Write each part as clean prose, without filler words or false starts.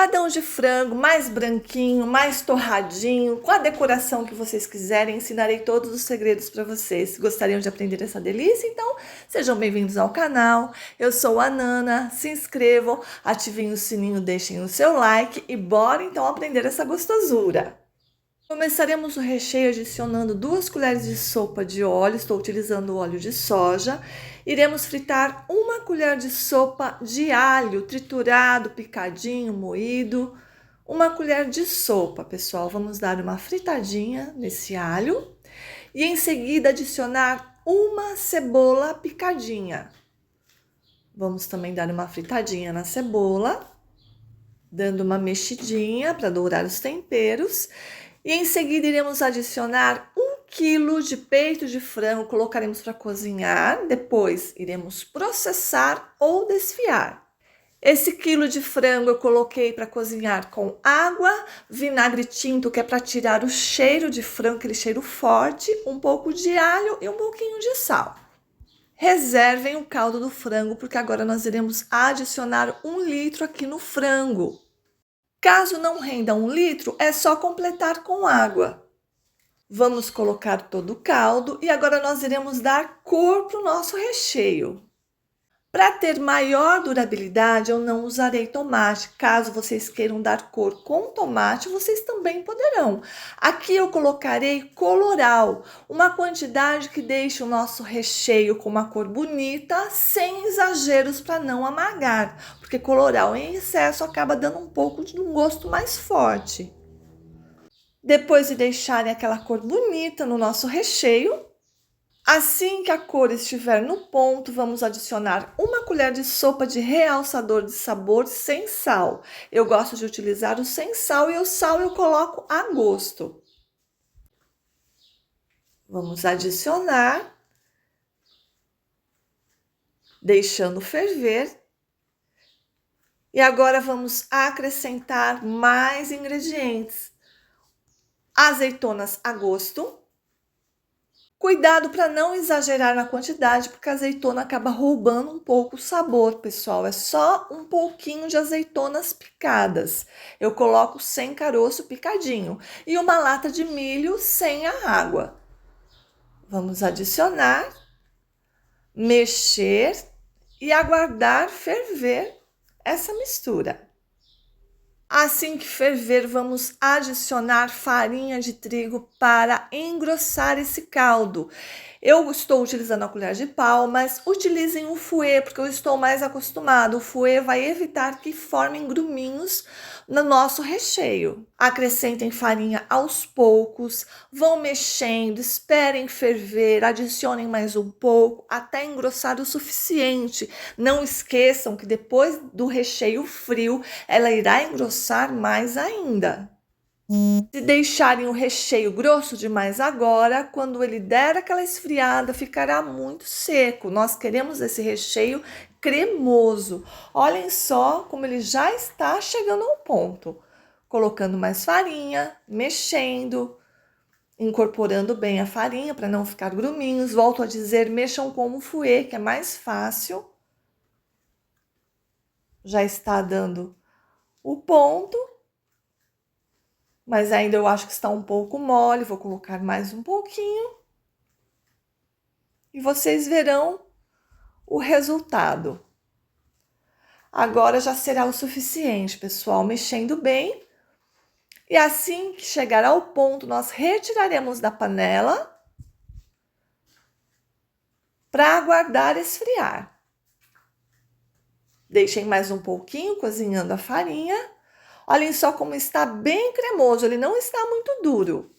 Empadão de frango, mais branquinho, mais torradinho, com a decoração que vocês quiserem, ensinarei todos os segredos para vocês. Gostariam de aprender essa delícia? Então, sejam bem-vindos ao canal. Eu sou a Nana, se inscrevam, ativem o sininho, deixem o seu like e bora então aprender essa gostosura. Começaremos o recheio adicionando 2 colheres de sopa de óleo, estou utilizando óleo de soja. Iremos fritar 1 colher de sopa de alho triturado, picadinho, moído. 1 colher de sopa, pessoal. Vamos dar uma fritadinha nesse alho. E em seguida adicionar 1 cebola picadinha. Vamos também dar uma fritadinha na cebola, dando uma mexidinha para dourar os temperos. E em seguida iremos adicionar 1 quilo de peito de frango, colocaremos para cozinhar, depois iremos processar ou desfiar. Esse quilo de frango eu coloquei para cozinhar com água, vinagre tinto, que é para tirar o cheiro de frango, aquele cheiro forte, um pouco de alho e um pouquinho de sal. Reservem o caldo do frango, porque agora nós iremos adicionar 1 litro aqui no frango. Caso não renda 1 litro, é só completar com água. Vamos colocar todo o caldo e agora nós iremos dar cor para o nosso recheio. Para ter maior durabilidade, eu não usarei tomate. Caso vocês queiram dar cor com tomate, vocês também poderão. Aqui eu colocarei coloral, uma quantidade que deixe o nosso recheio com uma cor bonita, sem exageros para não amargar, porque coloral em excesso acaba dando um pouco de um gosto mais forte. Depois de deixarem aquela cor bonita no nosso recheio, assim que a cor estiver no ponto, vamos adicionar 1 colher de sopa de realçador de sabor sem sal. Eu gosto de utilizar o sem sal e o sal eu coloco a gosto. Vamos adicionar, deixando ferver. E agora vamos acrescentar mais ingredientes. Azeitonas a gosto. Cuidado para não exagerar na quantidade, porque a azeitona acaba roubando um pouco o sabor, pessoal. É só um pouquinho de azeitonas picadas. Eu coloco sem caroço picadinho. E 1 lata de milho sem a água. Vamos adicionar, mexer e aguardar ferver essa mistura. Assim que ferver, vamos adicionar farinha de trigo para engrossar esse caldo. Eu estou utilizando a colher de pau, mas utilizem o fouet, porque eu estou mais acostumado. O fouet vai evitar que formem gruminhos no nosso recheio. Acrescentem farinha aos poucos, vão mexendo, esperem ferver, adicionem mais um pouco, até engrossar o suficiente. Não esqueçam que depois do recheio frio, ela irá engrossar mais ainda. Se deixarem o recheio grosso demais agora, quando ele der aquela esfriada, ficará muito seco. Nós queremos esse recheio cremoso. Olhem só como ele já está chegando ao ponto. Colocando mais farinha, mexendo, incorporando bem a farinha para não ficar gruminhos. Volto a dizer, mexam com o fouet, que é mais fácil. Já está dando o ponto. Mas ainda eu acho que está um pouco mole, vou colocar mais um pouquinho. E vocês verão o resultado. Agora já será o suficiente, pessoal, mexendo bem. E assim que chegar ao ponto, nós retiraremos da panela para aguardar esfriar. Deixem mais um pouquinho cozinhando a farinha. Olhem só como está bem cremoso, ele não está muito duro.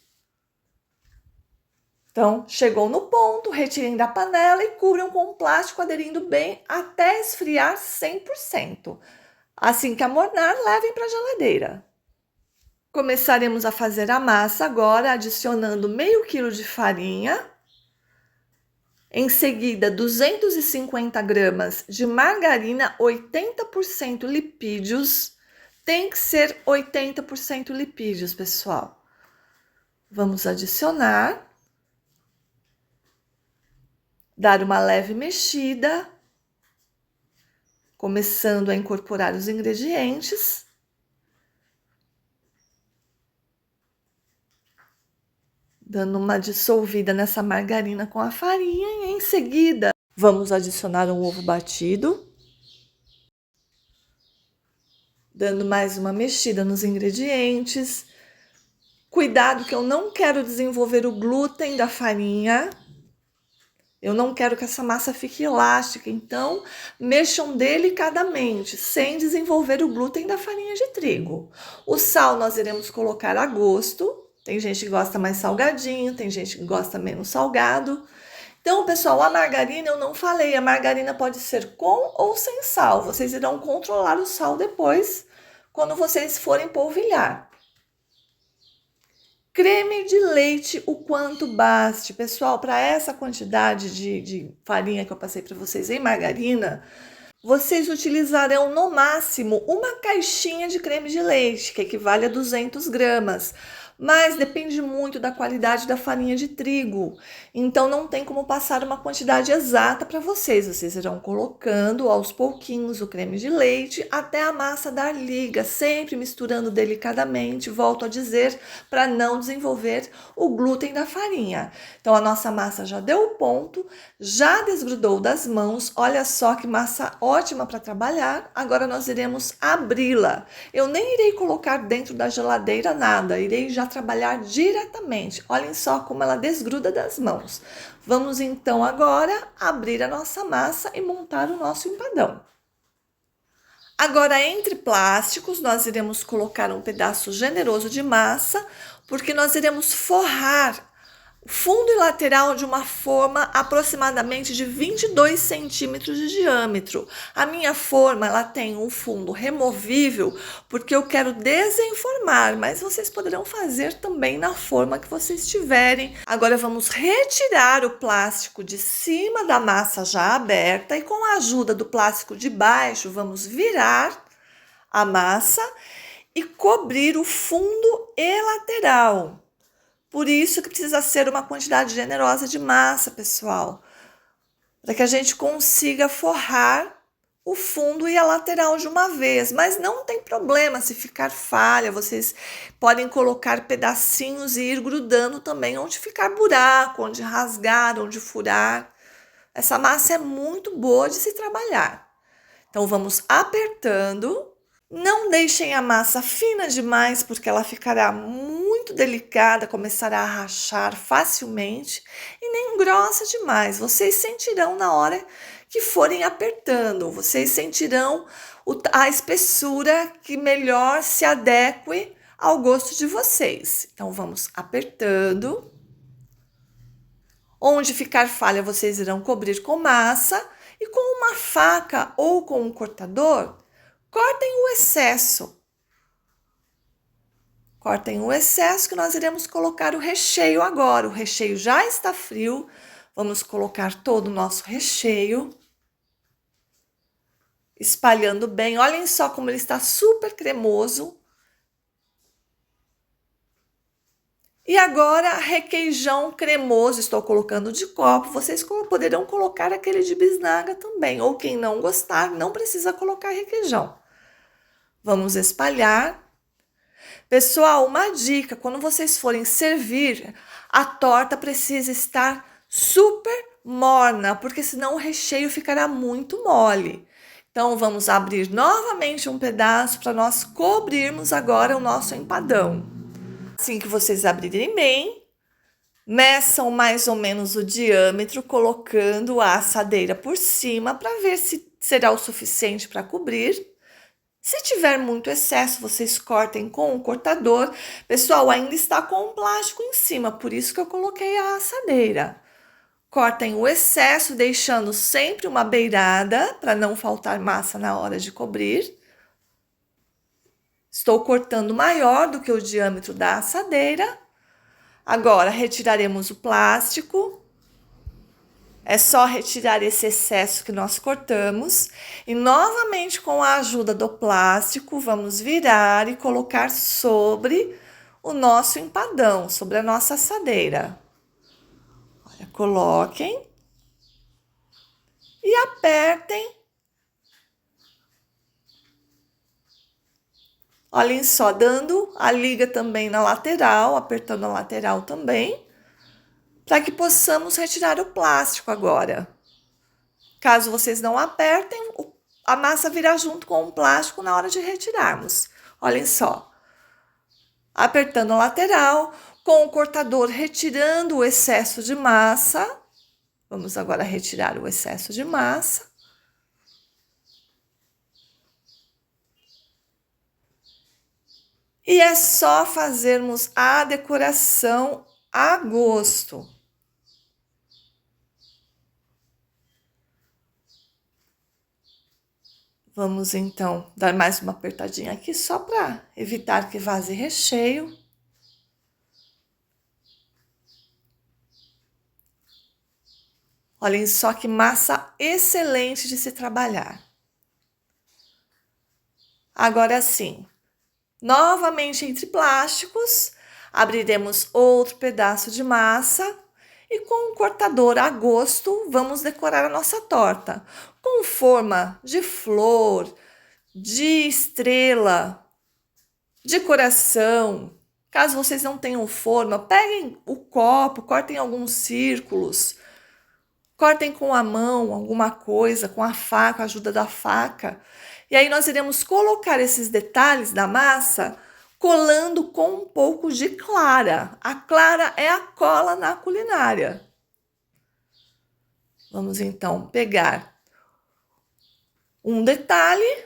Então, chegou no ponto, retirem da panela e cubram com um plástico aderindo bem até esfriar 100%. Assim que amornar, levem para a geladeira. Começaremos a fazer a massa agora, adicionando meio quilo de farinha. Em seguida, 250 gramas de margarina 80% lipídios. Tem que ser 80% lipídios, pessoal. Vamos adicionar. Dar uma leve mexida. Começando a incorporar os ingredientes. dando uma dissolvida nessa margarina com a farinha e em seguida vamos adicionar um ovo batido, dando mais uma mexida nos ingredientes. Cuidado que eu não quero desenvolver o glúten da farinha. Eu não quero que essa massa fique elástica, então mexam delicadamente, sem desenvolver o glúten da farinha de trigo. O sal nós iremos colocar a gosto. Tem gente que gosta mais salgadinho, tem gente que gosta menos salgado. Então, pessoal, a margarina eu não falei, a margarina pode ser com ou sem sal. Vocês irão controlar o sal depois, quando vocês forem polvilhar. Creme de leite, o quanto baste. Pessoal, para essa quantidade de farinha que eu passei para vocês em margarina, vocês utilizarão no máximo uma caixinha de creme de leite, que equivale a 200 gramas. Mas depende muito da qualidade da farinha de trigo. Então não tem como passar uma quantidade exata para vocês. Vocês irão colocando aos pouquinhos o creme de leite até a massa dar liga, sempre misturando delicadamente, volto a dizer, para não desenvolver o glúten da farinha. Então a nossa massa já deu o ponto, já desgrudou das mãos. Olha só que massa ótima para trabalhar. Agora nós iremos abri-la. Eu nem irei colocar dentro da geladeira nada, irei já trabalhar diretamente. Olhem só como ela desgruda das mãos. Vamos então agora abrir a nossa massa e montar o nosso empadão. Agora, entre plásticos, nós iremos colocar um pedaço generoso de massa, porque nós iremos forrar o fundo e lateral de uma forma aproximadamente de 22 centímetros de diâmetro. A minha forma, ela tem um fundo removível, porque eu quero desenformar, mas vocês poderão fazer também na forma que vocês tiverem. Agora vamos retirar o plástico de cima da massa já aberta e com a ajuda do plástico de baixo, vamos virar a massa e cobrir o fundo e lateral. Por isso que precisa ser uma quantidade generosa de massa, pessoal, para que a gente consiga forrar o fundo e a lateral de uma vez. Mas não tem problema se ficar falha, vocês podem colocar pedacinhos e ir grudando também onde ficar buraco, onde rasgar, onde furar. Essa massa é muito boa de se trabalhar. Então vamos apertando. Não deixem a massa fina demais, porque ela ficará muito delicada, começará a rachar facilmente, e nem grossa demais. Vocês sentirão na hora que forem apertando, vocês sentirão a espessura que melhor se adeque ao gosto de vocês. Então vamos apertando. Onde ficar falha, vocês irão cobrir com massa, e com uma faca ou com um cortador, cortem o excesso. Cortem o excesso que nós iremos colocar o recheio agora. O recheio já está frio. Vamos colocar todo o nosso recheio. Espalhando bem. Olhem só como ele está super cremoso. E agora, requeijão cremoso. Estou colocando de copo. Vocês poderão colocar aquele de bisnaga também. Ou quem não gostar, não precisa colocar requeijão. Vamos espalhar. Pessoal, uma dica, quando vocês forem servir, a torta precisa estar super morna, porque senão o recheio ficará muito mole. Então, vamos abrir novamente um pedaço para nós cobrirmos agora o nosso empadão. Assim que vocês abrirem bem, meçam mais ou menos o diâmetro, colocando a assadeira por cima para ver se será o suficiente para cobrir. Se tiver muito excesso, vocês cortem com o cortador. Pessoal, ainda está com um plástico em cima, por isso que eu coloquei a assadeira. Cortem o excesso, deixando sempre uma beirada, para não faltar massa na hora de cobrir. Estou cortando maior do que o diâmetro da assadeira. Agora, retiraremos o plástico. É só retirar esse excesso que nós cortamos e novamente com a ajuda do plástico vamos virar e colocar sobre o nosso empadão, sobre a nossa assadeira. Olha, coloquem e apertem. Olhem só, dando a liga também na lateral, apertando a lateral também. para que possamos retirar o plástico agora. Caso vocês não apertem, a massa virá junto com o plástico na hora de retirarmos. Olhem só. Apertando a lateral, com o cortador retirando o excesso de massa. Vamos agora retirar o excesso de massa. E é só fazermos a decoração a gosto. Vamos então dar mais uma apertadinha aqui só para evitar que vaze recheio. Olhem só que massa excelente de se trabalhar. Agora sim, novamente entre plásticos, abriremos outro pedaço de massa e com um cortador a gosto vamos decorar a nossa torta com forma de flor, de estrela, de coração. Caso vocês não tenham forma, peguem o copo, cortem alguns círculos, cortem com a mão alguma coisa, com a faca, com a ajuda da faca. E aí nós iremos colocar esses detalhes da massa colando com um pouco de clara. A clara é a cola na culinária. Vamos então pegar um detalhe.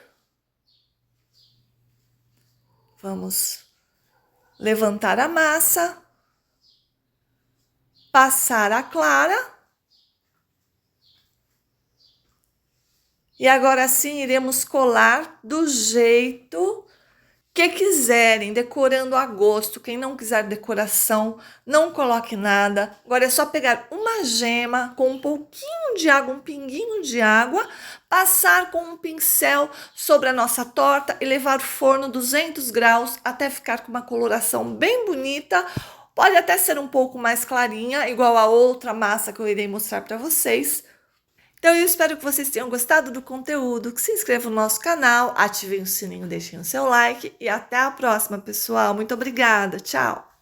Vamos levantar a massa, passar a clara. E agora sim iremos colar do jeito que quiserem, decorando a gosto. Quem não quiser decoração, não coloque nada. Agora é só pegar uma gema com um pouquinho de água, um pinguinho de água, passar com um pincel sobre a nossa torta e levar ao forno 200 graus até ficar com uma coloração bem bonita. Pode até ser um pouco mais clarinha, igual a outra massa que eu irei mostrar para vocês. Então, eu espero que vocês tenham gostado do conteúdo, que se inscrevam no nosso canal, ativem o sininho, deixem o seu like e até a próxima, pessoal. Muito obrigada, tchau!